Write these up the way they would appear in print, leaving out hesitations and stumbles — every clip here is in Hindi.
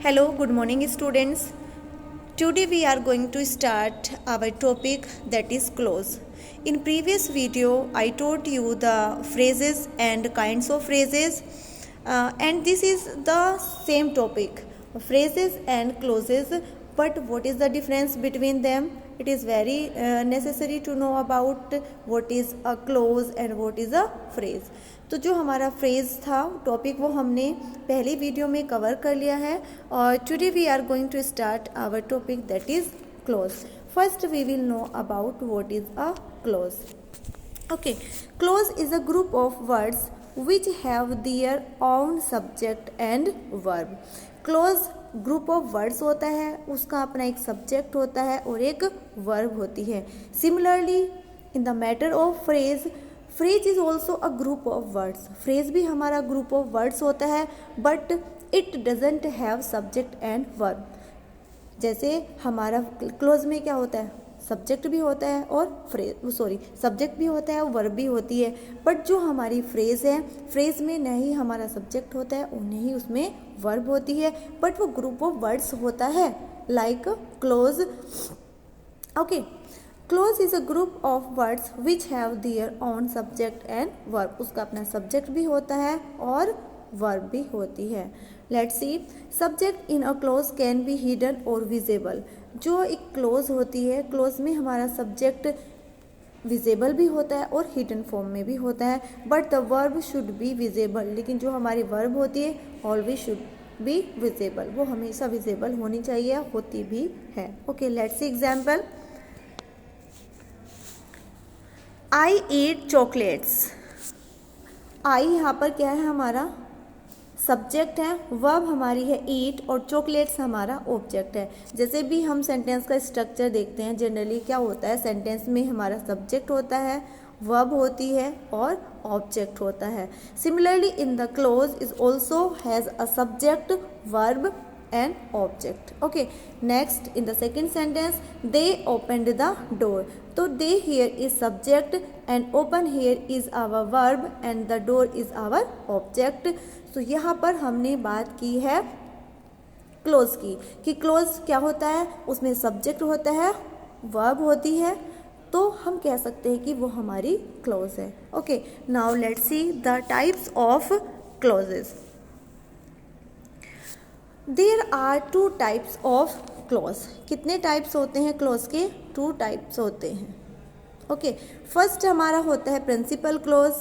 Hello, good morning students. Today we are going to start our topic that is clause. In previous video I taught you the phrases and kinds of phrases and this is the same topic, phrases and clauses, but what is the difference between them? It is very necessary to know about what is a clause and what is a phrase. तो जो हमारा फ्रेज था टॉपिक वो हमने पहली वीडियो में कवर कर लिया है और today we are going to start our topic that is clause. First we will know about what is a clause. Okay, clause is a group of words which have their own subject and verb. Clause group of words होता है, उसका अपना एक सब्जेक्ट होता है और एक वर्ब होती है. Similarly in the matter of phrase, phrase is also a group of words. Phrase भी हमारा ग्रुप ऑफ वर्ड्स होता है but it doesn't have subject and verb. जैसे हमारा क्लोज में क्या होता है, सब्जेक्ट भी होता है और सब्जेक्ट भी होता है और वर्ब भी होती है. बट जो हमारी फ्रेज है, फ्रेज में न ही हमारा सब्जेक्ट होता है और न ही उसमें वर्ब होती है, बट वो ग्रुप ऑफ वर्ड्स होता है like close. Okay, clause is a group of words which have their own subject and verb. उसका अपना सब्जेक्ट भी होता है और वर्ब भी होती है. Let's C, subject in a close can be hidden और विजिबल. जो एक क्लोज होती है, क्लोज में हमारा सब्जेक्ट विजिबल भी होता है और हिडन फॉर्म में भी होता है, but the verb should be visible. लेकिन जो हमारी वर्ब होती है ऑलवेज शुड बी विजिबल. वो हमेशा विजिबल होनी चाहिए, होती भी है. Okay, let's see example. I eat chocolates. I यहाँ पर क्या है, हमारा सब्जेक्ट है, वर्ब हमारी है ईट और चॉकलेट्स हमारा ऑब्जेक्ट है. जैसे भी हम सेंटेंस का स्ट्रक्चर देखते हैं, जनरली क्या होता है, सेंटेंस में हमारा सब्जेक्ट होता है, वर्ब होती है और ऑब्जेक्ट होता है. Similarly in the close is also has a subject, verb and object. Okay, next in the second sentence, they opened the door. So they here is subject and open here is our verb and the door is our object. So यहाँ पर हमने बात की है क्लोज की, कि क्लोज क्या होता है, उसमें सब्जेक्ट होता है, वर्ब होती है, तो हम कह सकते हैं कि वो हमारी क्लोज है. Okay, now let's see the types of clauses. There are 2 types of clause. कितने टाइप्स होते हैं क्लोज के? 2 टाइप्स होते हैं. ओके, फर्स्ट हमारा होता है प्रिंसिपल क्लोज.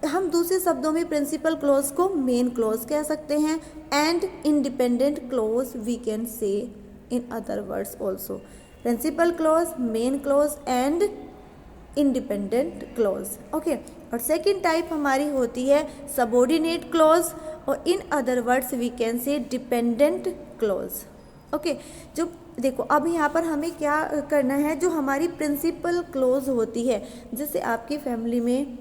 हम दूसरे शब्दों में प्रिंसिपल क्लोज को मेन क्लोज कह सकते हैं and independent clause we can say in other words also. Principal clause, main clause and independent clause. Okay, और सेकेंड टाइप हमारी होती है सबऑर्डिनेट क्लोज और in other words we can say dependent clause. Okay, जो देखो अब यहाँ पर हमें क्या करना है, जो हमारी प्रिंसिपल क्लोज होती है, जैसे आपकी फैमिली में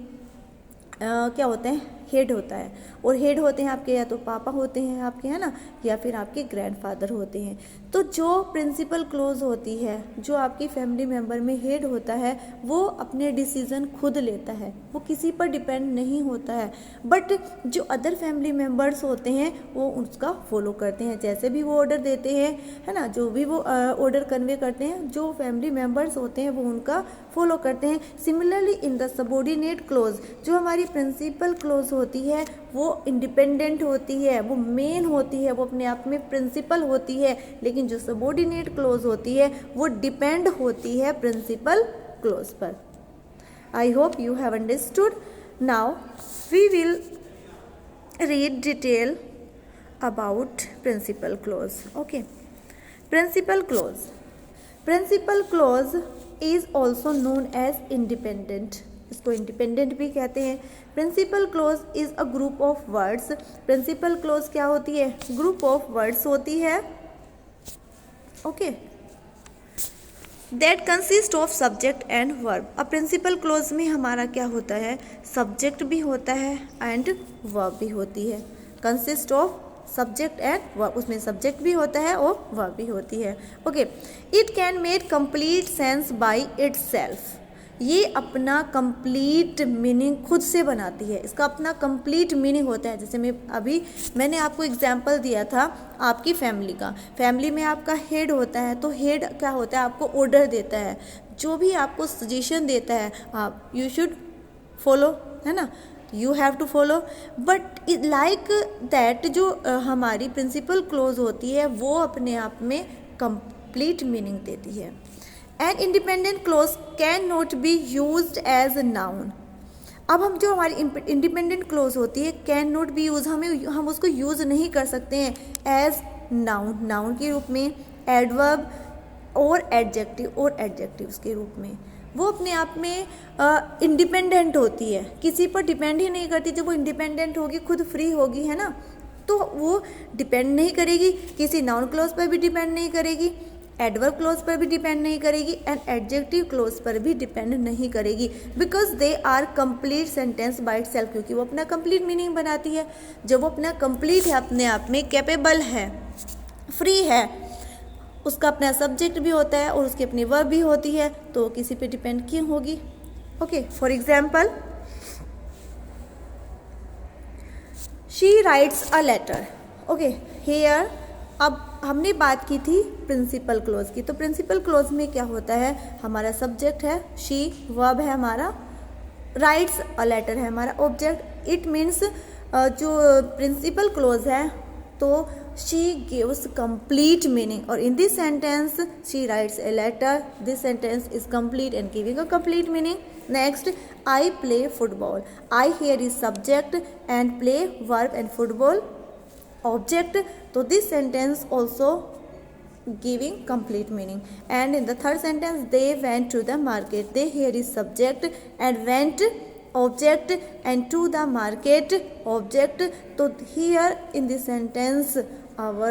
क्या होता है, हेड होता है और हेड होते हैं आपके, या तो पापा होते हैं आपके, है ना, या फिर आपके ग्रैंडफादर होते हैं. तो जो प्रिंसिपल क्लोज होती है, जो आपकी फैमिली मेम्बर में हेड होता है, वो अपने डिसीज़न खुद लेता है, वो किसी पर डिपेंड नहीं होता है. बट जो अदर फैमिली मेम्बर्स होते हैं वो उसका फॉलो करते हैं, जैसे भी वो ऑर्डर देते हैं, है ना, जो भी वो ऑर्डर कन्वे करते हैं, जो फैमिली मेम्बर्स होते हैं वो उनका फॉलो करते हैं. Similarly in the subordinate close, जो हमारी प्रिंसिपल क्लोज होती है वो इंडिपेंडेंट होती है, वो मेन होती है, वो अपने आप में प्रिंसिपल होती है. लेकिन जो सबऑर्डिनेट क्लोज होती है वो डिपेंड होती है प्रिंसिपल क्लोज पर. I hope you have understood. Now we will read detail about principal clause. Okay, principal clause. Principal clause is also known as independent. इसको इंडिपेंडेंट भी कहते हैं. Principal clause is a group of words. Principal clause क्या होती है, ग्रुप ऑफ वर्ड्स होती है. Okay, that consist of subject and verb. अब प्रिंसिपल क्लोज में हमारा क्या होता है, सब्जेक्ट भी होता है एंड वर्ब भी होती है. Consist of subject and verb, उसमें सब्जेक्ट भी होता है और वर्ब भी होती है. Okay, it can make complete sense by itself. ये अपना कंप्लीट मीनिंग खुद से बनाती है, इसका अपना कंप्लीट मीनिंग होता है। जैसे मैंने आपको एग्जांपल दिया था आपकी फैमिली का। फैमिली में आपका हेड होता है, तो हेड क्या होता है, आपको ऑर्डर देता है, जो भी आपको सजेशन देता है आप यू शुड फॉलो, है ना, you have to follow. But like that जो हमारी प्रिंसिपल क्लोज होती है वो अपने आप में कंप्लीट मीनिंग देती है। An independent clause can not be used as a noun. अब हम जो हमारी इंडिपेंडेंट क्लोज होती है कैन नॉट बी यूज, हम उसको यूज़ नहीं कर सकते हैं एज नाउन, नाउन के रूप में, एडवर्ब और एडजेक्टिव्स के रूप में। वो अपने आप में इंडिपेंडेंट होती है, किसी पर डिपेंड ही नहीं करती। जब वो इंडिपेंडेंट होगी, खुद फ्री होगी, है ना, तो वो डिपेंड नहीं करेगी, किसी नाउन क्लोज पर भी डिपेंड नहीं करेगी, एडवर्ब क्लोज पर भी डिपेंड नहीं करेगी, एंड एडजेक्टिव क्लोज पर भी डिपेंड नहीं करेगी, because they are complete sentence by itself, क्योंकि वो अपना कंप्लीट मीनिंग बनाती है। जब वो अपना कंप्लीट है, अपने आप में कैपेबल है, फ्री है, उसका अपना सब्जेक्ट भी होता है और उसकी अपनी वर्ब भी होती है, तो किसी पे डिपेंड क्यों होगी। Okay, for example, she writes a letter. Okay, here अब हमने बात की थी प्रिंसिपल क्लोज की, तो प्रिंसिपल क्लोज में क्या होता है, हमारा सब्जेक्ट है शी, वर्ब है हमारा, राइट्स अ लेटर है हमारा ऑब्जेक्ट। इट मीन्स जो प्रिंसिपल क्लोज है तो शी गिव्स कंप्लीट मीनिंग, और in this sentence she writes a letter, this sentence is complete and giving a complete meaning. Next, I play football, I here is subject and play verb and football object, so this sentence also giving complete meaning. And in the third sentence, they went to the market, they here is subject and went object and to the market object, so here in this sentence our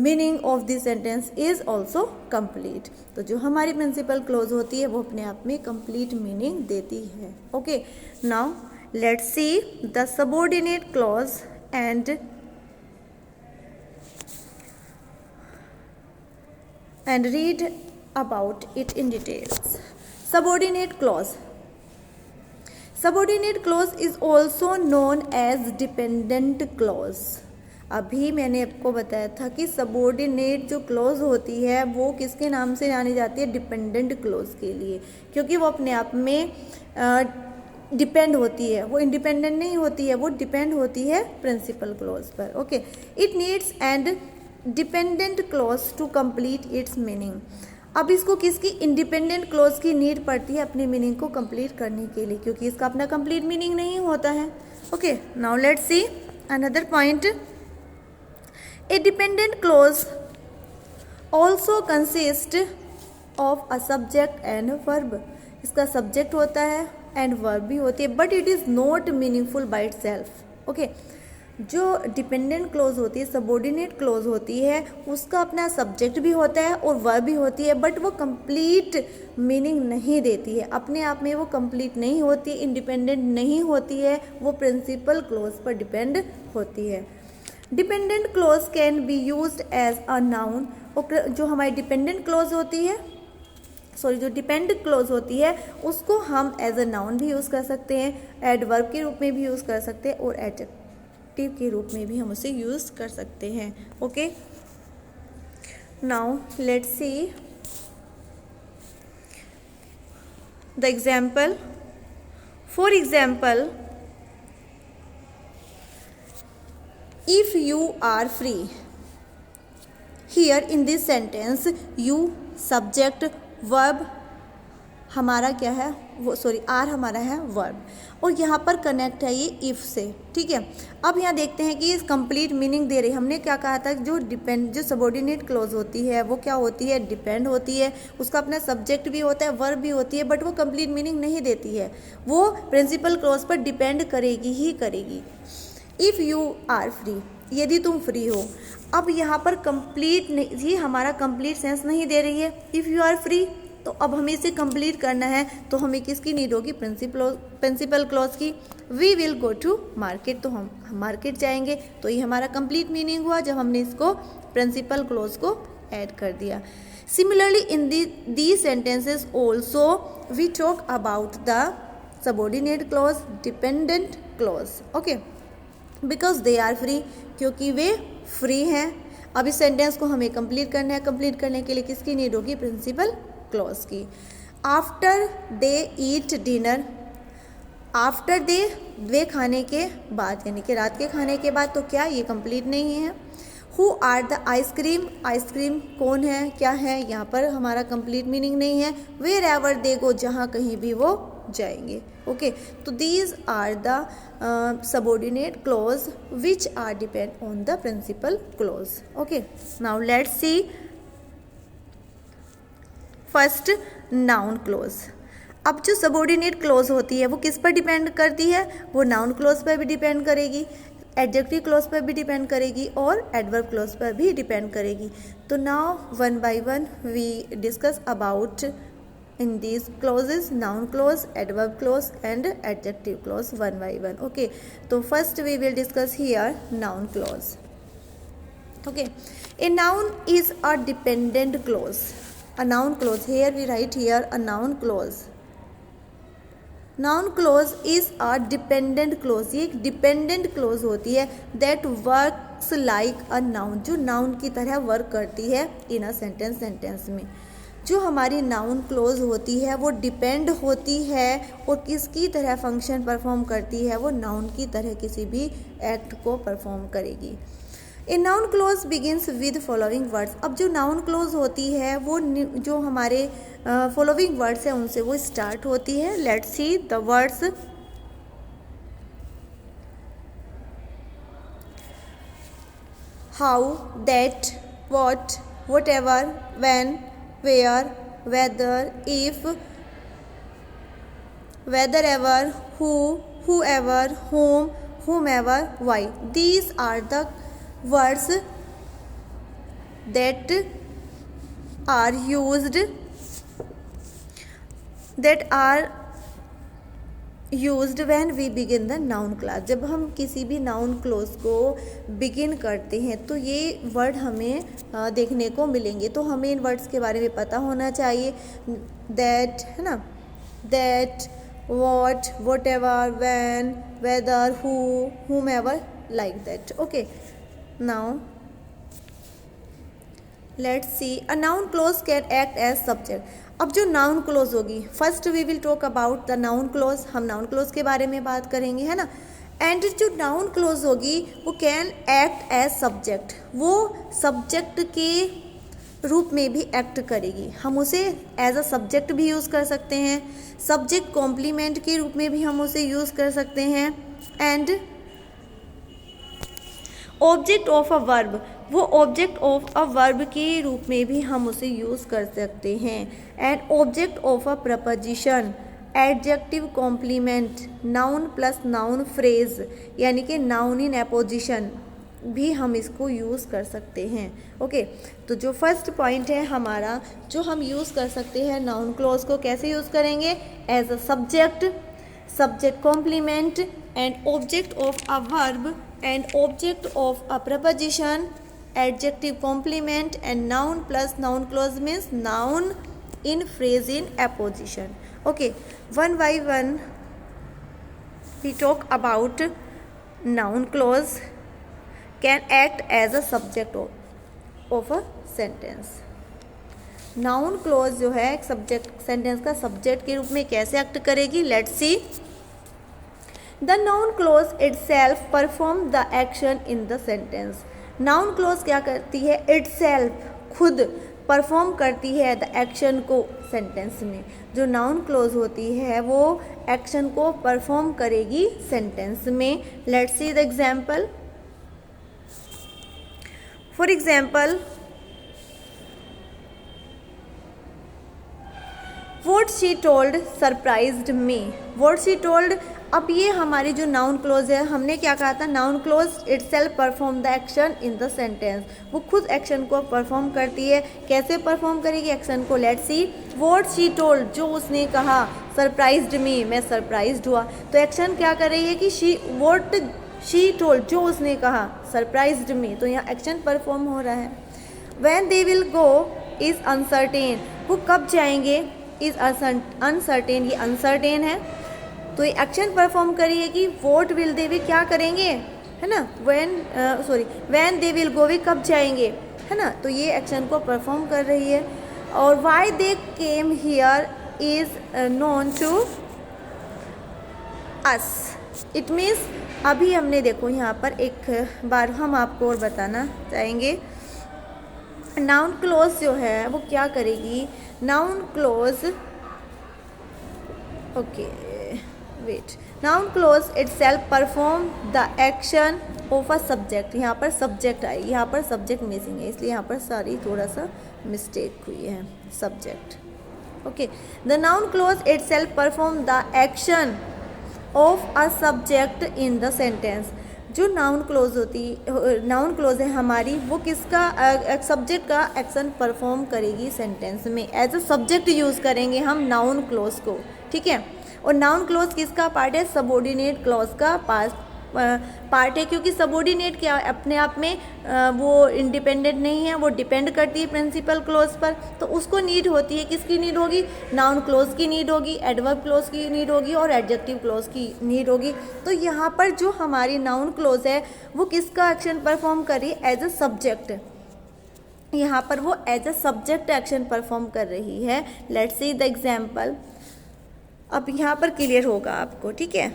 meaning of this sentence is also complete. तो जो हमारी प्रिंसिपल क्लोज होती है वो अपने आप में complete meaning देती है। Okay, now let's see the subordinate clause and read about it in details. Subordinate clause. Subordinate clause is also known as dependent clause. अभी मैंने आपको बताया था कि सबॉर्डिनेट जो क्लॉज होती है वो किसके नाम से जानी जाती है, डिपेंडेंट क्लॉज के लिए, क्योंकि वो अपने आप में डिपेंड होती है, वो इंडिपेंडेंट नहीं होती है, वो डिपेंड होती है प्रिंसिपल क्लॉज पर। Okay, it needs and dependent clause to complete its meaning. अब इसको किसकी, इंडिपेंडेंट क्लॉज की नीड पड़ती है अपनी मीनिंग को कंप्लीट करने के लिए, क्योंकि इसका अपना कंप्लीट मीनिंग नहीं होता है। Okay, now let's see another point. A dependent clause also consist of a subject and verb. इसका सब्जेक्ट होता है एंड वर्ब भी होती है, but it is not meaningful by itself. Okay, जो डिपेंडेंट क्लोज होती है, सबॉर्डिनेट क्लोज होती है, उसका अपना सब्जेक्ट भी होता है और वर्ब भी होती है, बट वो कंप्लीट मीनिंग नहीं देती है, अपने आप में वो कंप्लीट नहीं होती, इंडिपेंडेंट नहीं होती है, वो प्रिंसिपल क्लोज पर डिपेंड होती है। Dependent clause can be used as a noun. जो हमारी डिपेंडेंट क्लोज होती है, जो डिपेंड क्लोज होती है उसको हम एज अ नाउन भी यूज़ कर सकते हैं, एडवर्ब के रूप में भी यूज़ कर सकते हैं और एडजेक्टिव के रूप में भी हम उसे यूज़ कर सकते हैं। Okay, now let's see the example. For example, if you are free, here in this sentence you subject, verb हमारा क्या है, वो आर हमारा है वर्ब, और यहाँ पर कनेक्ट है ये इफ़ से। ठीक है, अब यहाँ देखते हैं कि इस कंप्लीट मीनिंग दे रही। हमने क्या कहा था, जो सबॉर्डिनेट क्लॉज होती है वो क्या होती है, डिपेंड होती है, उसका अपना सब्जेक्ट भी होता है, वर्ब भी होती है, बट वो कंप्लीट मीनिंग नहीं देती है, वो प्रिंसिपल क्लॉज पर डिपेंड करेगी ही करेगी। इफ़ यू आर फ्री, यदि तुम फ्री हो। अब यहाँ पर कंप्लीट ही हमारा कंप्लीट सेंस नहीं दे रही है, इफ़ यू आर फ्री, तो अब हमें इसे कंप्लीट करना है, तो हमें किसकी नीड होगी, प्रिंसिपल क्लॉज की। We will go to market, तो हम मार्केट जाएंगे, तो ये हमारा कंप्लीट मीनिंग हुआ जब हमने इसको प्रिंसिपल क्लॉज को ऐड कर दिया। Similarly, in these sentences also we talk about the subordinate clause, dependent clause. Okay, because they are free, क्योंकि वे फ्री हैं. अब इस सेंटेंस को हमें कंप्लीट करना है. कंप्लीट करने के लिए किसकी नीड होगी? प्रिंसिपल क्लॉज की. After they eat dinner, after they, वे खाने के बाद, यानी कि रात के खाने के बाद, तो क्या ये कंप्लीट नहीं है? Who are the ice cream, ice cream कौन है, क्या है, यहाँ पर हमारा कंप्लीट मीनिंग नहीं है. वेयर एवर दे गो, जहाँ कहीं भी वो जाएंगे. ओके, तो these are the subordinate clause which are depend on the principal clause. Okay, now let's see first noun clause. अब जो सबऑर्डिनेट क्लॉज होती है वो किस पर डिपेंड करती है? वो नाउन क्लॉज पर भी डिपेंड करेगी, एडजेक्टिव क्लॉज पर भी डिपेंड करेगी और एडवर्ब क्लॉज पर भी डिपेंड करेगी. तो now one by one we discuss about in these clauses, noun clause, adverb clause and adjective clause one by one. Okay, तो first we will discuss here noun clause. Okay, a noun is a dependent clause. A noun clause, here we write here a noun clause. Noun clause is a dependent clause. ये एक dependent clause होती है that works like a noun, जो noun की तरह वर्क करती है in a sentence, सेंटेंस में. जो हमारी नाउन क्लोज होती है वो डिपेंड होती है और किसकी तरह फंक्शन परफॉर्म करती है? वो नाउन की तरह किसी भी एक्ट को परफॉर्म करेगी. ए noun close begins with following words. अब जो नाउन क्लोज होती है वो जो हमारे फॉलोइंग वर्ड्स हैं उनसे वो स्टार्ट होती है. Let's see the words. How, that, what, whatever, when, where, whether, if, wherever, who, whoever, whom, whomever, why. These are the words that are used when we begin the noun clause. जब हम किसी भी नाउन क्लोज को बिगिन करते हैं तो ये वर्ड हमें देखने को मिलेंगे. तो हमें इन वर्ड्स के बारे में पता होना चाहिए. दैट है ना, that, what, whatever, when, whether, who, whomever, like that. Okay, now let's see a noun clause can act as subject. अब जो नाउन क्लोज होगी, first we will talk about the noun clause. हम नाउन क्लोज के बारे में बात करेंगे, है ना. एंड जो नाउन क्लोज होगी वो कैन एक्ट एज सब्जेक्ट, वो सब्जेक्ट के रूप में भी एक्ट करेगी. हम उसे एज अ सब्जेक्ट भी यूज़ कर सकते हैं, सब्जेक्ट कॉम्प्लीमेंट के रूप में भी हम उसे यूज़ कर सकते हैं, and object of a verb, वो ऑब्जेक्ट ऑफ अ वर्ब के रूप में भी हम उसे यूज़ कर सकते हैं. And object of a preposition, adjective complement, noun plus noun phrase, यानी कि नाउन इन एपोजिशन भी हम इसको यूज़ कर सकते हैं. ओके, तो जो फर्स्ट पॉइंट है हमारा, जो हम यूज़ कर सकते हैं नाउन क्लॉज को कैसे यूज़ करेंगे? As a subject, subject complement, and object of a verb, and object of a preposition, adjective complement, and noun plus noun clause means noun in phrase in apposition. Okay, one by one we talk about noun clause can act as a subject of a sentence. Noun clause जो है सब्जेक्ट, सेंटेंस का सब्जेक्ट के रूप में कैसे एक्ट करेगी? Let's C. The noun clause itself perform the action in the sentence. Noun clause क्या करती है? itself, खुद परफॉर्म करती है द एक्शन को सेंटेंस में. जो नाउन क्लोज होती है वो एक्शन को परफॉर्म करेगी सेंटेंस में. Let's see the example. For example, what she told surprised me. what she told, अब ये हमारी जो नाउन क्लोज है, हमने क्या कहा था? Noun clause itself perform the action in the sentence. वो खुद एक्शन को परफॉर्म करती है. कैसे परफॉर्म करेगी एक्शन को? Let's see. What she told, जो उसने कहा. सरप्राइज्ड मी, मैं सरप्राइज्ड हुआ. तो एक्शन क्या कर रही है कि व्हाट शी टोल्ड, जो उसने कहा. सरप्राइज्ड मी, तो यहाँ एक्शन परफॉर्म हो रहा है. When they will go, is uncertain, वो कब जाएंगे, इज़ अनसर्टेन, ये अनसर्टेन है, तो ये एक्शन परफॉर्म करिए कि वॉट विल दे, वे क्या करेंगे, है ना, व्हेन दे विल गो, वे कब जाएंगे, है ना, तो ये एक्शन को परफॉर्म कर रही है। और why they came here is known to us, it means अभी हमने देखो यहाँ पर एक बार हम आपको और बताना चाहेंगे, नाउन क्लोज जो है वो क्या करेगी, noun clause, okay wait, noun clause itself perform the action of a subject, यहाँ पर सब्जेक्ट आई, यहाँ पर सब्जेक्ट मिसिंग है, इसलिए यहाँ पर सारी थोड़ा सा मिस्टेक हुई है, subject, okay. The noun clause itself perform the action of a subject in the sentence, जो नाउन क्लोज होती, नाउन क्लोज है हमारी, वो किसका, सब्जेक्ट का एक्शन परफॉर्म करेगी सेंटेंस में, एज अ सब्जेक्ट यूज़ करेंगे हम नाउन क्लोज को, ठीक है। और नाउन क्लोज किसका पार्ट है, सबऑर्डिनेट क्लॉज का पार्ट है, क्योंकि सबऑर्डिनेट क्या अपने आप में वो इंडिपेंडेंट नहीं है, वो डिपेंड करती है प्रिंसिपल क्लॉज पर, तो उसको नीड होती है, किसकी नीड होगी, नाउन क्लॉज की नीड होगी, एडवर्ब क्लॉज की नीड होगी और एडजेक्टिव क्लॉज की नीड होगी। तो यहाँ पर जो हमारी नाउन क्लॉज है वो किसका एक्शन परफॉर्म करी, एज अ सब्जेक्ट, यहाँ पर वो as a subject action perform कर रही है। लेट्स सी द एग्जाम्पल, अब यहाँ पर क्लियर होगा आपको, ठीक है।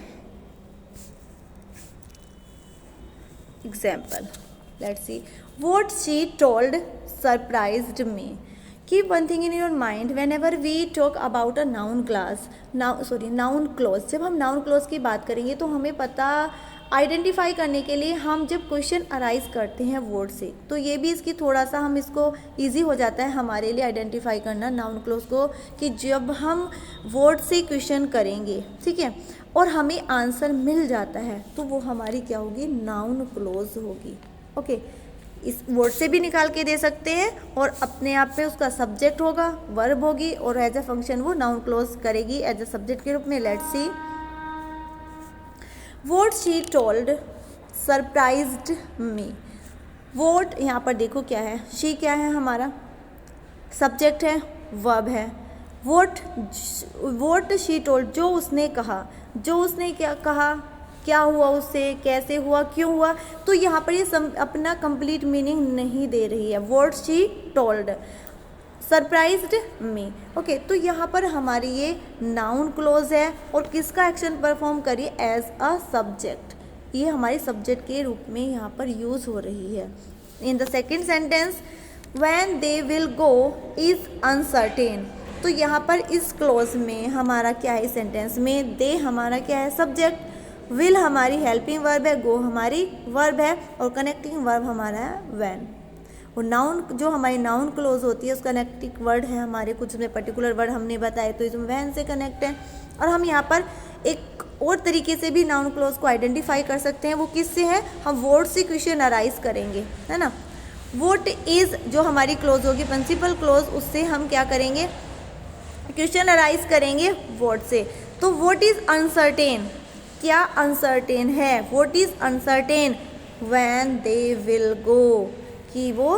Example, let's see, what she told surprised me. Keep one thing in your mind whenever we talk about a noun clause, noun clause, जब हम noun clause की बात करेंगे तो हमें पता आइडेंटिफाई करने के लिए हम जब क्वेश्चन अराइज करते हैं वर्ड से, तो ये भी इसकी थोड़ा सा हम इसको इजी हो जाता है हमारे लिए आइडेंटिफाई करना नाउन क्लोज को, कि जब हम वर्ड से क्वेश्चन करेंगे, ठीक है, और हमें आंसर मिल जाता है तो वो हमारी क्या होगी, नाउन क्लोज होगी, ओके। इस वर्ड से भी निकाल के दे सकते हैं और अपने आप में उसका सब्जेक्ट होगा, वर्ब होगी और एज अ फंक्शन वो नाउन क्लोज करेगी एज अ सब्जेक्ट के रूप में। Let's see, what she told surprised me, what यहाँ पर देखो क्या है, शी क्या है, हमारा सब्जेक्ट है, वर्ब है, वॉट शी टोल्ड, जो उसने कहा, जो उसने क्या कहा, क्या हुआ उससे, कैसे हुआ, क्यों हुआ, तो यहाँ पर ये अपना कंप्लीट मीनिंग नहीं दे रही है, what she told surprised me, okay. तो यहाँ पर हमारी ये नाउन क्लोज है और किसका एक्शन परफॉर्म करिए, एज अ सब्जेक्ट, ये हमारे सब्जेक्ट के रूप में यहाँ पर यूज हो रही है। In the second sentence, when they will go is uncertain, तो यहाँ पर इस क्लोज में हमारा क्या है, इस सेंटेंस में दे हमारा क्या है, सब्जेक्ट, विल हमारी हेल्पिंग वर्ब है, गो हमारी वर्ब है और कनेक्टिंग वर्ब हमारा है व्हेन। और नाउन जो हमारी नाउन क्लोज होती है उसका कनेक्टिंग वर्ड है हमारे, कुछ में पर्टिकुलर वर्ड हमने बताए तो इसमें व्हेन से कनेक्ट है। और हम यहाँ पर एक और तरीके से भी नाउन क्लोज को आइडेंटिफाई कर सकते हैं, वो किससे है, हम वर्ड से क्वेश्चन अराइज करेंगे, है ना। वॉट इज जो हमारी क्लोज होगी प्रिंसिपल क्लोज, उससे हम क्या करेंगे, क्वेश्चन अराइज करेंगे वर्ड से। तो व्हाट इज अनसर्टेन, क्या अनसर्टेन है, what is uncertain, when they will go, कि वो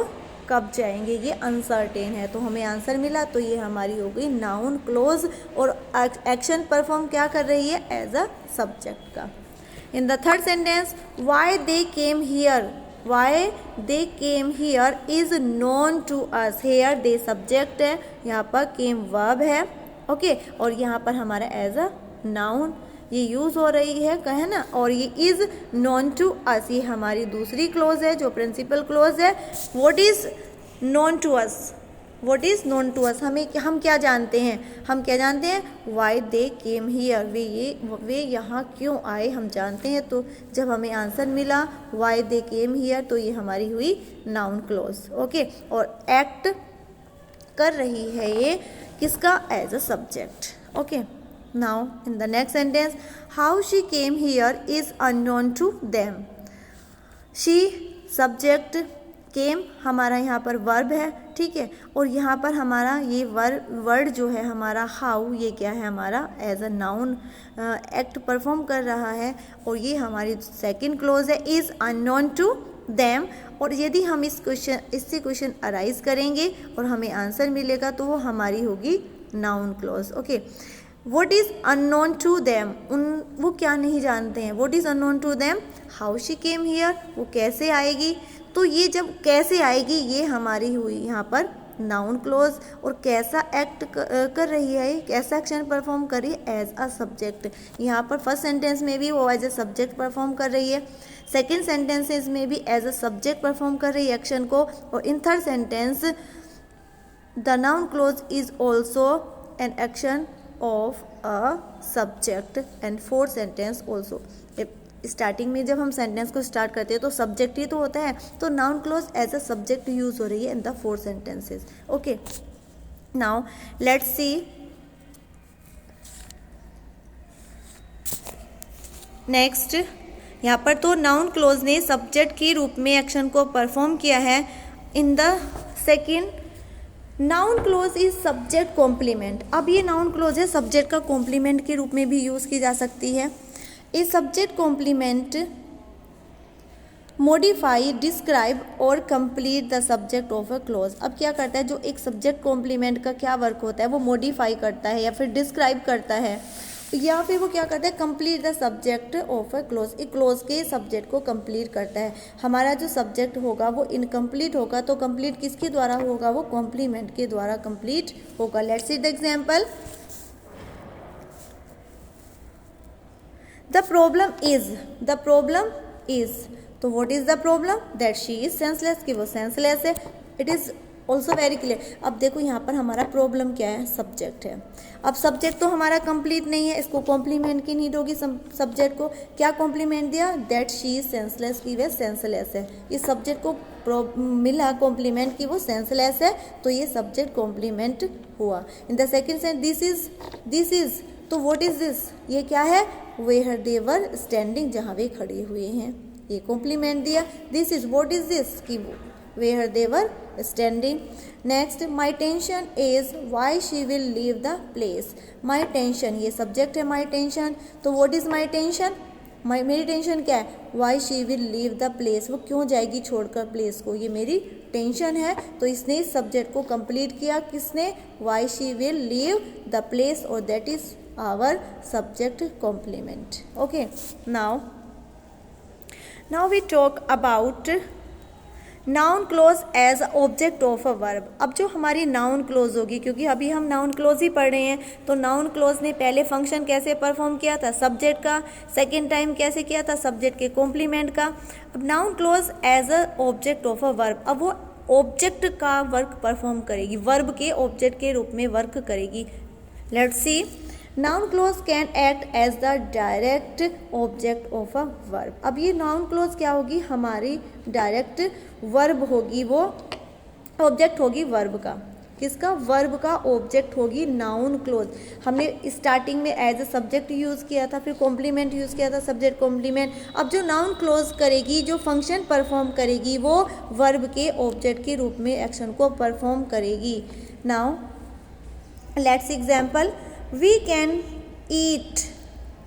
कब जाएंगे, ये अनसर्टेन है, तो हमें आंसर मिला, तो ये हमारी हो गई नाउन क्लोज और एक्शन परफॉर्म क्या कर रही है, एज अ सब्जेक्ट का। In the third sentence, why they came here, why they came here is known to us, here they subject है, यहाँ पर केम वर्ब है, ओके, और यहाँ पर हमारा एज अ नाउन ये यूज़ हो रही है, कहे ना, और ये इज़ नोन टू अस, ये हमारी दूसरी क्लोज है जो प्रिंसिपल क्लोज है। What is known to us, what is known to us, हम क्या जानते हैं, हम क्या जानते हैं, वाई दे केम हियर, वे यहाँ क्यों आए हम जानते हैं, तो जब हमें आंसर मिला वाई दे केम हियर, तो ये हमारी हुई नाउन क्लोज, ओके, और एक्ट कर रही है ये किसका, as a subject, okay. Now in the next sentence, how she came here is unknown to them. She subject, came हमारा यहाँ पर वर्ब है, ठीक है, और यहाँ पर हमारा ये वर्ड जो है हमारा हाउ, ये क्या है हमारा as a noun act perform कर रहा है, और ये हमारी सेकंड क्लोज है, इज़ अननोन टू them, और यदि हम इससे क्वेश्चन अराइज करेंगे और हमें आंसर मिलेगा तो वो हमारी होगी noun clause. Okay, what is unknown to them, वो क्या नहीं जानते हैं। What is unknown to them, how she came here, वो कैसे आएगी। तो ये जब कैसे आएगी ये हमारी हुई यहाँ पर नाउन क्लोज, और कैसा एक्ट कर रही है, कैसा एक्शन परफॉर्म कर रही है, एज अ सब्जेक्ट। यहाँ पर फर्स्ट सेंटेंस में भी वो एज अ सब्जेक्ट परफॉर्म कर रही है, सेकेंड सेंटेंसेस में भी एज अ सब्जेक्ट परफॉर्म कर रही है एक्शन को, और in third sentence the noun clause is also an action of a subject, and fourth sentence also. Starting में जब हम सेंटेंस को स्टार्ट करते हैं तो सब्जेक्ट ही तो होता है, तो noun clause as a subject use हो रही है in the four sentences. Okay, now let's see next. यहाँ पर तो नाउन क्लोज ने सब्जेक्ट के रूप में एक्शन को परफॉर्म किया है। In the second, noun clause is subject complement. अब ये नाउन क्लोज है सब्जेक्ट का कॉम्प्लीमेंट के रूप में भी यूज की जा सकती है। A subject complement modify, describe और complete the subject of a clause. अब क्या करता है, जो एक सब्जेक्ट कॉम्प्लीमेंट का क्या वर्क होता है, वो मॉडिफाई करता है या फिर डिस्क्राइब करता है, या फिर वो क्या करता है, complete the subject of a close. एक क्लोज के सब्जेक्ट को कंप्लीट करता है। हमारा जो सब्जेक्ट होगा वो इनकम्प्लीट होगा, तो कंप्लीट किसके द्वारा होगा, वो कॉम्प्लीमेंट के द्वारा कंप्लीट होगा। Let's see the example. The problem is, तो what is the problem, that she is senseless, कि वो सेंसलेस है। It is also very clear. अब देखो यहाँ पर हमारा प्रॉब्लम क्या है, सब्जेक्ट है। अब सब्जेक्ट तो हमारा कंप्लीट नहीं है, इसको कॉम्प्लीमेंट की नीड होगी। सब्जेक्ट को क्या कॉम्प्लीमेंट दिया, दैट शी इज सेंसलेस, की वह सेंसलेस है। इस सब्जेक्ट को मिला कॉम्प्लीमेंट की वो सेंसलेस है, तो ये सब्जेक्ट कॉम्प्लीमेंट हुआ। इन the second sentence this is, तो व्हाट इज दिस, ये क्या है, वेयर दे वर स्टैंडिंग, जहाँ वे खड़े हुए हैं, ये कॉम्प्लीमेंट दिया। This is, what is this, की where they were standing. Next, my tension is why she will leave the place. My tension, ये सब्जेक्ट है माई टेंशन, तो व्हाट इज माई टेंशन, मेरी टेंशन क्या है, why she will leave the place, वो क्यों जाएगी छोड़कर प्लेस को, ये मेरी टेंशन है। तो इसने इस सब्जेक्ट को कंप्लीट किया, किसने, why she will leave the place, और that is our subject complement. Okay, now we talk about noun clause as object of a verb. अब जो हमारी नाउन क्लोज होगी, क्योंकि अभी हम नाउन क्लोज ही पढ़ रहे हैं, तो नाउन क्लोज ने पहले फंक्शन कैसे परफॉर्म किया था, सब्जेक्ट का, सेकेंड टाइम कैसे किया था, सब्जेक्ट के कॉम्प्लीमेंट का। अब noun clause as a object of a verb, अब वो ऑब्जेक्ट का वर्क परफॉर्म करेगी, वर्ब के ऑब्जेक्ट के रूप में वर्क करेगी। Let's see, noun clause can act as the direct object of a verb. अब ये नाउन क्लोज क्या होगी, हमारी डायरेक्ट वर्ब होगी, वो ऑब्जेक्ट होगी वर्ब का, किसका, वर्ब का ऑब्जेक्ट होगी नाउन क्लोज। हमने स्टार्टिंग में एज अ सब्जेक्ट यूज़ किया था, फिर कॉम्प्लीमेंट यूज़ किया था, सब्जेक्ट कॉम्प्लीमेंट। अब जो नाउन क्लोज करेगी, जो फंक्शन परफॉर्म करेगी, वो वर्ब के ऑब्जेक्ट के रूप में एक्शन को परफॉर्म करेगी। Now let's example, we can eat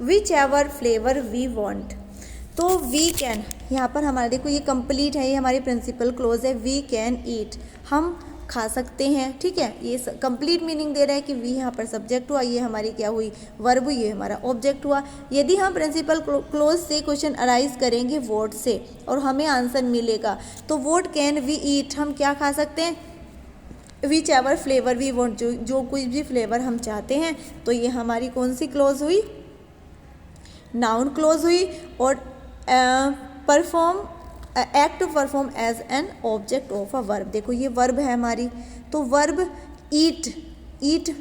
whichever flavour we want. तो वी कैन, यहाँ पर हमारा देखो ये कंप्लीट है, ये हमारी प्रिंसिपल क्लोज है, वी कैन ईट, हम खा सकते हैं, ठीक है। ये कंप्लीट मीनिंग दे रहा है कि वी यहाँ पर सब्जेक्ट हुआ, ये हमारी क्या हुई, वर्ब हुई, ये हमारा ऑब्जेक्ट हुआ। यदि हम प्रिंसिपल क्लोज से क्वेश्चन अराइज करेंगे वॉट से, और हमें आंसर मिलेगा, तो वॉट कैन वी ईट, हम क्या खा सकते हैं, whichever flavour we want, जो कोई भी फ्लेवर हम चाहते हैं। तो ये हमारी कौन सी क्लोज हुई, नाउन क्लोज हुई। और perform, act to perform as an object of a verb. देखो ये वर्ब है हमारी, तो वर्ब ईट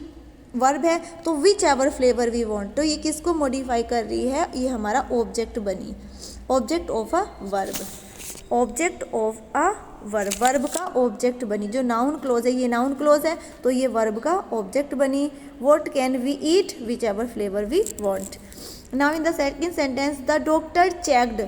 वर्ब है, तो whichever flavour we want, तो ये किसको मॉडिफाई कर रही है, ये हमारा ऑब्जेक्ट बनी, object of a verb, object of a verb, verb का ऑब्जेक्ट बनी। जो नाउन क्लोज है, ये नाउन क्लोज है, तो ये वर्ब का ऑब्जेक्ट बनी। What can we eat whichever flavour we want. Now in the second sentence, the doctor checked,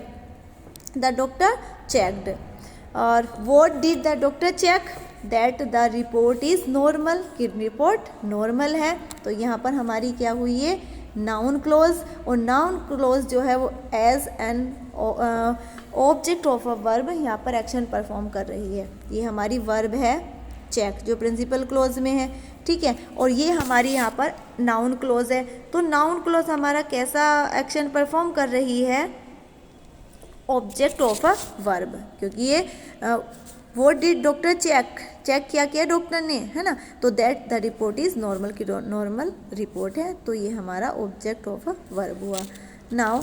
और what did the doctor check, that the report is normal, कि रिपोर्ट नॉर्मल है। तो यहाँ पर हमारी क्या हुई है, नाउन क्लोज, और नाउन क्लोज जो है वो as an object of a verb यहाँ पर एक्शन परफॉर्म कर रही है। ये हमारी वर्ब है चेक जो प्रिंसिपल क्लोज में है, ठीक है, और ये हमारी यहाँ पर नाउन क्लोज है। तो नाउन क्लोज हमारा कैसा एक्शन परफॉर्म कर रही है, ऑब्जेक्ट ऑफ अ वर्ब, क्योंकि ये what did doctor check, check क्या किया डॉक्टर ने, है ना, तो that the report is normal की नॉर्मल रिपोर्ट है, तो ये हमारा ऑब्जेक्ट ऑफ अ वर्ब हुआ। Now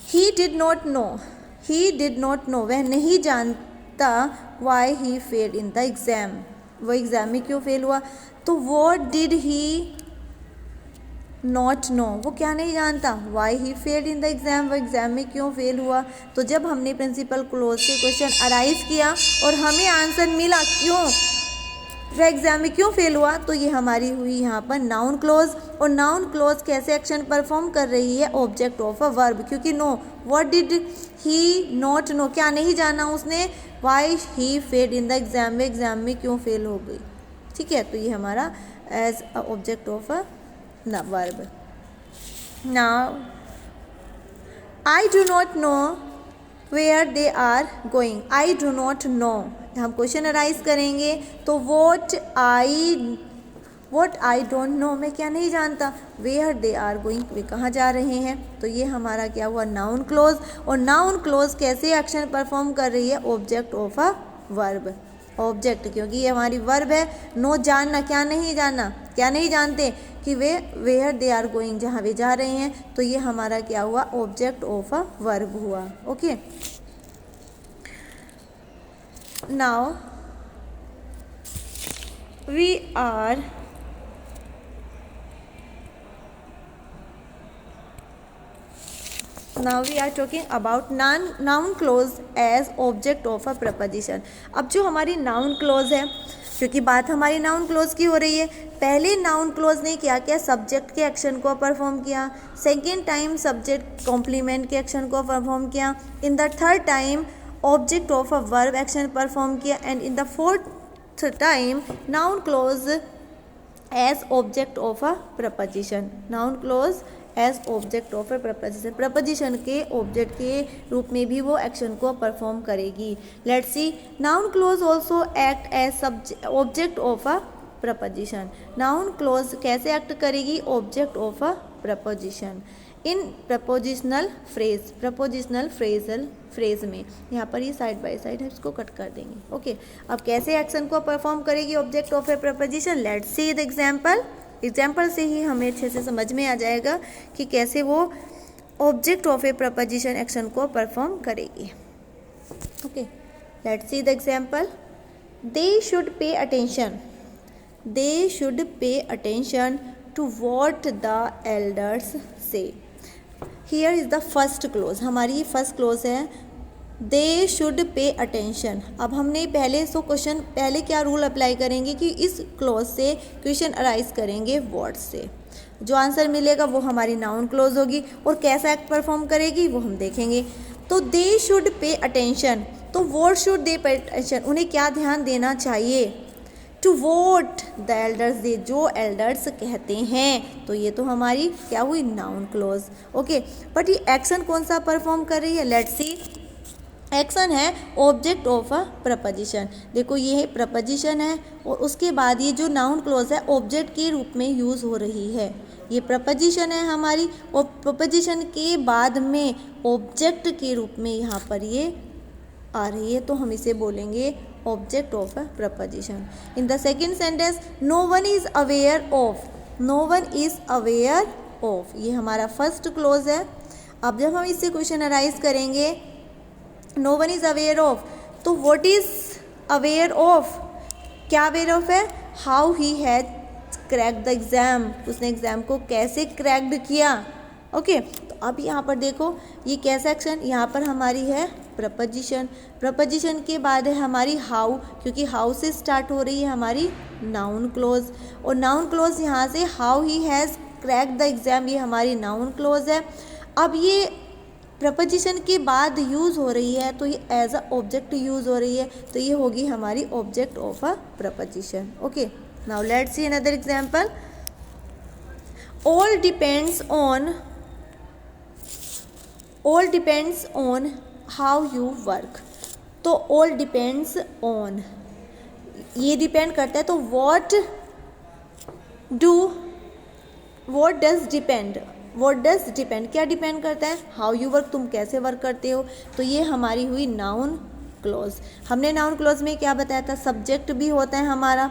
he did not know, वह नहीं जानता why he fail in the exam, वो एग्जाम में क्यों फेल हुआ। तो what did he not know, वो क्या नहीं जानता, why he failed in the exam, वो एग्जाम में क्यों फेल हुआ। तो जब हमने प्रिंसिपल क्लोज से क्वेश्चन अराइज किया और हमें आंसर मिला क्यों वह एग्जाम में क्यों फेल हुआ, तो ये हमारी हुई यहाँ पर नाउन क्लोज। और नाउन क्लोज कैसे एक्शन परफॉर्म कर रही है, ऑब्जेक्ट ऑफ अ वर्ब, क्योंकि know, what did he not know, क्या नहीं जाना उसने, why he failed in the exam, में एग्जाम में क्यों फेल हो गई, ठीक है, तो ये हमारा as object of a verb. Now I do not know where they are going. I do not know, हम क्वेश्चन अराइज करेंगे तो what I don't know, मैं क्या नहीं जानता, where they are going, वे कहाँ जा रहे हैं, तो ये हमारा क्या हुआ नाउन क्लोज। और नाउन क्लोज कैसे एक्शन परफॉर्म कर रही है, object of a verb, object, क्योंकि ये हमारी वर्ब है। नो जानना, क्या नहीं जानना, क्या नहीं जानते कि वे वेयर दे आर गोइंग, जहाँ वे जा रहे हैं, तो ये हमारा क्या हुआ, ऑब्जेक्ट ऑफ अ वर्ब हुआ। Okay, now we are talking about noun clause as object of a preposition. अब जो हमारी नाउन क्लोज है, क्योंकि बात हमारी नाउन क्लोज की हो रही है, पहले नाउन क्लोज ने क्या किया, सब्जेक्ट के एक्शन को परफॉर्म किया, सेकेंड टाइम सब्जेक्ट कॉम्प्लीमेंट के एक्शन को परफॉर्म किया, in the third time object of a verb action perform किया, and in the fourth time noun clause as object of a preposition, noun clause as object of a preposition, preposition के ऑब्जेक्ट के रूप में भी वो एक्शन को परफॉर्म करेगी। Let's see, noun clause also act as object of a preposition, noun clause कैसे एक्ट करेगी, object of a preposition in prepositional phrase में, यहाँ पर ये साइड बाय साइड है, इसको कट कर देंगे। ओके, अब कैसे एक्शन को परफॉर्म करेगी object of a preposition, let's see the example से ही हमें अच्छे से समझ में आ जाएगा कि कैसे वो object of a preposition action को परफॉर्म करेगी। Okay, let's see the example, they should pay attention to what the elders say. Here is the first clause, हमारी फर्स्ट क्लोज है, दे शुड पे अटेंशन। अब हमने पहले क्या रूल अप्लाई करेंगे कि इस क्लोज से क्वेश्चन अराइज करेंगे व्हाट से, जो आंसर मिलेगा वो हमारी नाउन क्लोज होगी, और कैसा एक्ट परफॉर्म करेगी वो हम देखेंगे। तो दे शुड पे अटेंशन, तो what should they pay attention, उन्हें क्या ध्यान देना चाहिए, टू वोट द एल्डर्स, दे जो एल्डर्स कहते हैं, तो ये तो हमारी क्या हुई नाउन क्लोज। ओके, बट ये एक्शन कौन सा परफॉर्म कर रही है, लेट्स सी, एक्शन है ऑब्जेक्ट ऑफ अ प्रपोजिशन। देखो ये प्रपोजिशन है और उसके बाद ये जो नाउन क्लोज है ऑब्जेक्ट के रूप में यूज़ हो रही है, ये प्रपोजिशन है हमारी, और प्रपोजिशन के बाद में ऑब्जेक्ट के रूप में यहाँ पर ये आ रही है, तो हम इसे बोलेंगे object of a preposition. In the second sentence, no one is aware of, ये हमारा फर्स्ट क्लोज है। अब जब हम इससे क्वेश्चन अराइज करेंगे, no one is aware of, तो व्हाट इज अवेयर ऑफ, क्या अवेयर ऑफ है, how he has cracked the exam, उसने एग्जाम को कैसे क्रैक्ड किया। ओके, तो अब यहाँ पर देखो ये कैसा एक्शन, यहाँ पर हमारी है प्रपोजिशन के बाद है हमारी हाउ, क्योंकि हाउ से स्टार्ट हो रही है हमारी नाउन क्लोज, और नाउन क्लोज यहाँ से how he has cracked the exam, ये हमारी नाउन क्लोज है। अब ये प्रपोजिशन के बाद यूज़ हो रही है, तो ये एज अ ऑब्जेक्ट यूज़ हो रही है, तो ये होगी हमारी object of a preposition. Okay, now let's see another example, all depends on how you work। तो all depends on ये डिपेंड करता है, तो what does depend क्या डिपेंड करता है, how you work तुम कैसे वर्क करते हो। तो ये हमारी हुई नाउन क्लोज। हमने नाउन क्लोज में क्या बताया था, सब्जेक्ट भी होता है हमारा,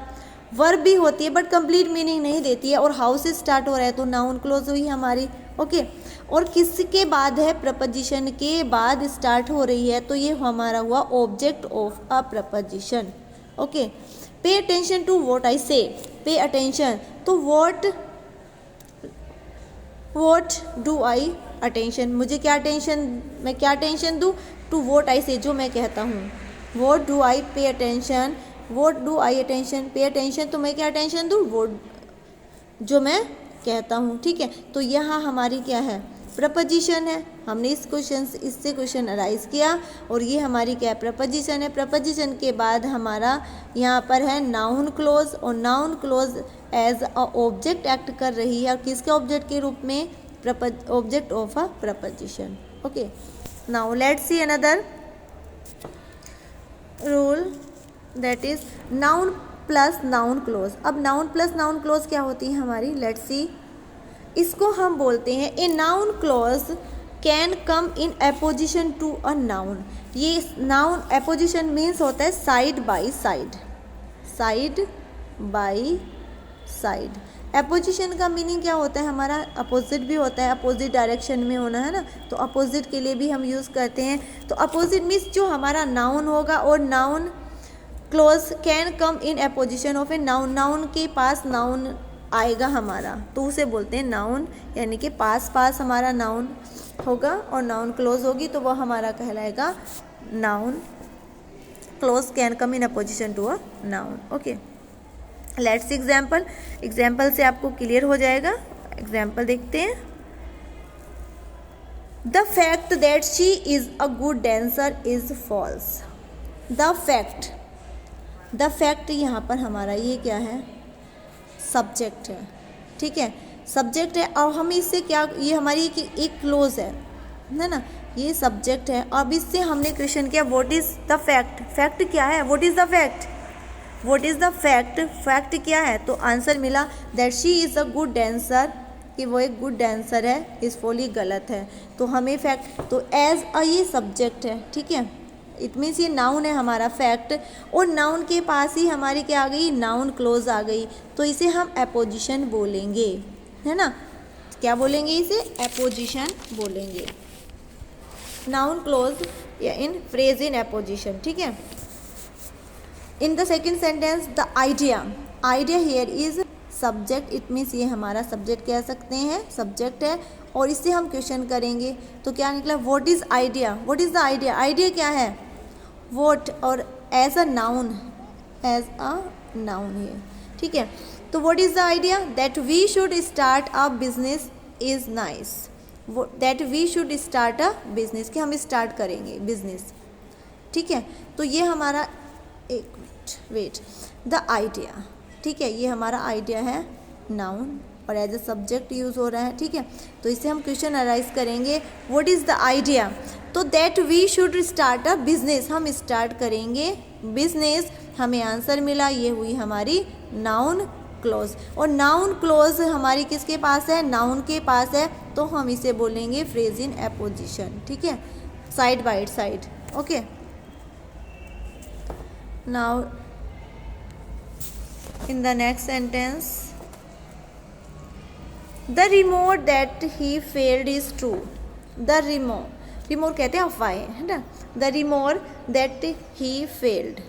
वर्ब भी होती है बट कंप्लीट मीनिंग नहीं देती है, और हाउ से स्टार्ट हो रहा है तो नाउन क्लोज हुई हमारी। ओके, और किसके बाद है, प्रपोजिशन के बाद स्टार्ट हो रही है, तो ये हमारा हुआ object of a preposition. Okay, pay attention to what I say, pay attention, तो व्हाट डू आई अटेंशन, मुझे क्या अटेंशन, मैं क्या अटेंशन दूँ, टू व्हाट आई से, जो मैं कहता हूँ। What do I pay attention, what do I attention, pay attention, तो मैं क्या अटेंशन दूँ, वो जो मैं कहता हूँ। ठीक है, तो यहाँ हमारी क्या है, प्रपोजिशन है। हमने इससे क्वेश्चन अराइज किया, और ये हमारी क्या है, प्रपोजिशन है। प्रपोजिशन के बाद हमारा यहाँ पर है नाउन क्लोज, और noun clause as a object act कर रही है, और किसके ऑब्जेक्ट के रूप में, object of a preposition. Okay, now let's see another rule, that is noun plus noun clause. अब नाउन प्लस नाउन क्लोज क्या होती है हमारी, लेट्स सी। इसको हम बोलते हैं a noun clause can come in apposition to a noun. ये नाउन एपोजिशन मीन्स होता है side by side, side by side. Apposition का मीनिंग क्या होता है हमारा, अपोजिट भी होता है, अपोजिट डायरेक्शन में होना है ना, तो अपोजिट के लिए भी हम यूज़ करते हैं। तो अपोजिट मीन्स जो हमारा नाउन होगा, और noun clause can come in apposition of a noun, noun के पास नाउन आएगा हमारा, तो उसे बोलते हैं नाउन, यानी कि पास पास हमारा नाउन होगा और नाउन क्लोज होगी, तो वो हमारा कहलाएगा noun clause can come in apposition to a noun. Okay, let's example, example से आपको क्लियर हो जाएगा। एग्जाम्पल देखते हैं। The fact that she is a good dancer is false. The fact यहाँ पर हमारा ये क्या है, सब्जेक्ट है। ठीक है, सब्जेक्ट है, और हम इससे क्या, ये हमारी एक क्लोज है ना, ये सब्जेक्ट है। अब इससे हमने क्वेश्चन किया what is the fact, fact क्या है, what is the fact, what is the fact, fact क्या है, तो आंसर मिला that she is a good dancer, कि वो एक गुड डांसर है, इस फुली गलत है। तो हमें फैक्ट, तो एज अ ये सब्जेक्ट है। ठीक है, इट मीन्स ये नाउन है हमारा फैक्ट, और नाउन के पास ही हमारी क्या आ गई, नाउन क्लोज आ गई, तो इसे हम एपोजिशन बोलेंगे, है ना, क्या बोलेंगे, इसे एपोजिशन बोलेंगे, नाउन क्लोज या इन फ्रेज इन एपोजिशन। ठीक है, in the second sentence the idea, idea here is subject, it means ये हमारा सब्जेक्ट कह सकते हैं, सब्जेक्ट है, और इससे हम क्वेश्चन करेंगे तो क्या निकला, what is idea, what is the idea, idea क्या है, व्हाट, और एज अ नाउन है। ठीक है, तो what is the idea, that we should start a business is nice, that we should start a business, कि हम स्टार्ट करेंगे बिजनेस। ठीक है, तो ये हमारा, एक मिनट वेट, द आइडिया, ठीक है, ये हमारा आइडिया है नाउन, और एज ए सब्जेक्ट यूज़ हो रहा है। ठीक है, तो इससे हम क्वेश्चन अराइज करेंगे व्हाट इज़ द आइडिया, तो that we should start a business, हम स्टार्ट करेंगे बिजनेस, हमें आंसर मिला, ये हुई हमारी नाउन क्लोज। और नाउन क्लोज हमारी किसके पास है, नाउन के पास है, तो हम इसे बोलेंगे फ्रेज इन एपोजिशन। ठीक है, side by side. Okay, now in the next sentence, the rumor that he failed is true, the rumor कहते हैं अफवाह, है ना, the rumor that he failed।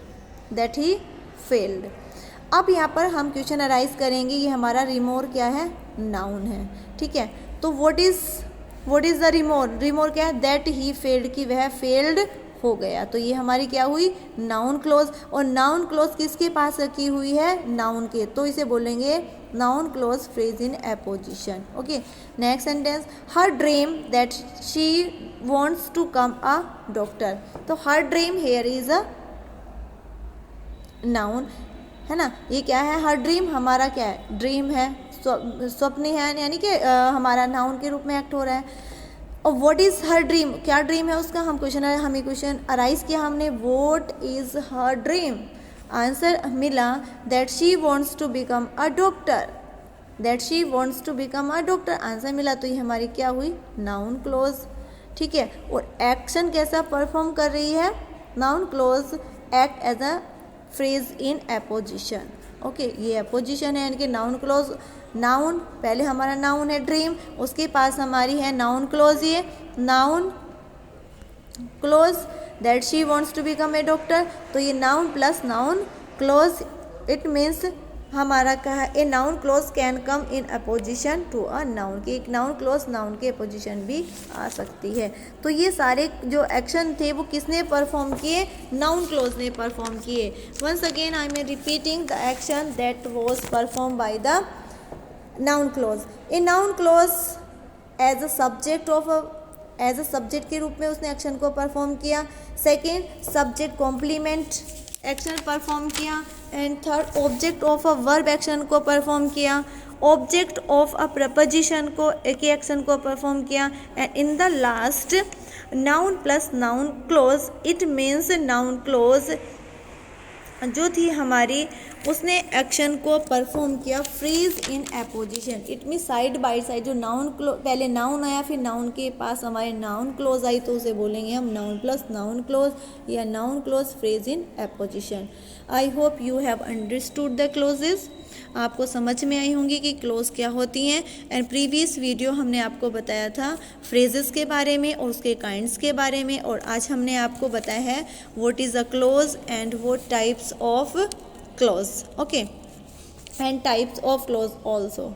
अब यहाँ पर हम क्वेश्चन अराइज करेंगे, ये हमारा रिमोर क्या है, नाउन है। ठीक है, तो व्हाट इज द रिमोर क्या है, दैट ही फेल्ड, कि वह फेल्ड हो गया, तो ये हमारी क्या हुई, नाउन क्लोज, और नाउन क्लोज किसके पास रखी हुई है, नाउन के, तो इसे बोलेंगे noun clause phrase in apposition. Okay, next sentence, her dream that she wants to come a doctor, तो her dream here is a noun, है ना, ये क्या है, हर ड्रीम हमारा क्या है, ड्रीम है, स्वप्न है, यानी कि हमारा नाउन के रूप में एक्ट हो रहा है। और व्हाट इज़ हर ड्रीम, क्या ड्रीम है उसका, हमें क्वेश्चन अराइज किया हमने, what is her dream. Answer मिला that she wants to become a doctor, that she wants to become a doctor, answer मिला। तो ये हमारी क्या हुई, नाउन क्लोज। ठीक है, और एक्शन कैसा परफॉर्म कर रही है, noun clause act as a phrase in apposition. Okay, ये एपोजिशन है, यानी कि नाउन क्लोज, नाउन पहले हमारा नाउन है ड्रीम, उसके पास हमारी है नाउन क्लोज, ये noun clause that she wants to become a doctor. तो ये noun plus noun clause, it means हमारा कहा a noun clause can come in apposition to a noun, कि एक नाउन क्लोज नाउन के अपोजिशन भी आ सकती है। तो ये सारे जो एक्शन थे वो किसने परफॉर्म किए, नाउन क्लोज ने परफॉर्म किए। Once again I am repeating the action that was perform by the noun clause. A noun clause as a subject of as a subject के रूप में उसने एक्शन को परफॉर्म किया। Second, subject complement action perform किया। And third, object of a verb action को परफॉर्म किया। ऑब्जेक्ट ऑफ अ प्रपोजिशन को एक ही एक्शन को परफॉर्म किया। And in the last, noun plus noun clause, it means noun clause जो थी हमारी, उसने एक्शन को परफॉर्म किया phrase in apposition. It mean side by side, जो नाउन पहले नाउन आया फिर नाउन के पास हमारे नाउन क्लोज आई, तो उसे बोलेंगे हम नाउन प्लस नाउन क्लोज या noun clause phrase in apposition. I hope you have understood the clauses. आपको समझ में आई होंगी कि क्लोज क्या होती हैं। एंड प्रीवियस वीडियो हमने आपको बताया था फ्रेजेस के बारे में और उसके काइंड्स के बारे में, और आज हमने आपको बताया है what is a close and what types of close, okay, and types of close also.